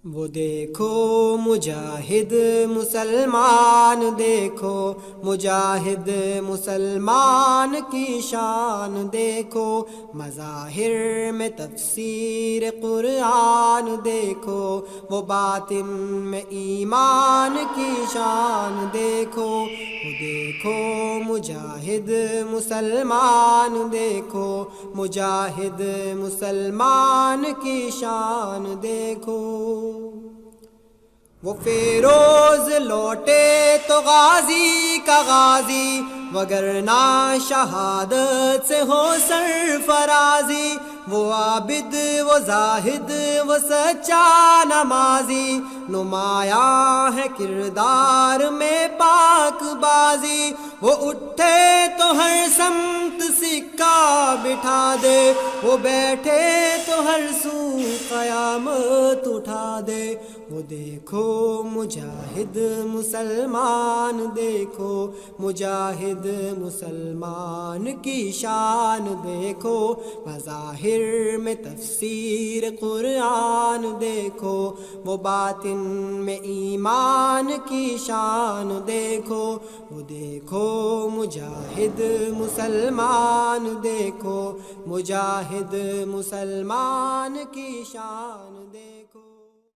وہ دیکھو مجاہد مسلمان، دیکھو مجاہد مسلمان کی شان، دیکھو مظاہر میں تفسیر قرآن، دیکھو وہ باطن میں ایمان کی شان، دیکھو وہ دیکھو مجاہد مسلمان، دیکھو مجاہد مسلمان کی شان، دیکھو وہ فیروز لوٹے تو غازی کا غازی، وگرنہ شہادت سے ہو سرفرازی، وہ عابد وہ زاہد وہ سچا نمازی، نمایاں ہے کردار میں پاک بازی، وہ اٹھے تو ہر سمت سکہ بٹھا دے، وہ بیٹھے تو ہر سو قیامت اٹھا دے، وہ دیکھو مجاہد مسلمان، دیکھو مجاہد مسلمان کی شان، دیکھو مظاہر میں تفسیر قرآن، دیکھو وہ باطن میں ایمان کی شان، دیکھو وہ دیکھو مجاہد مسلمان، دیکھو مجاہد مسلمان کی شان، دیکھو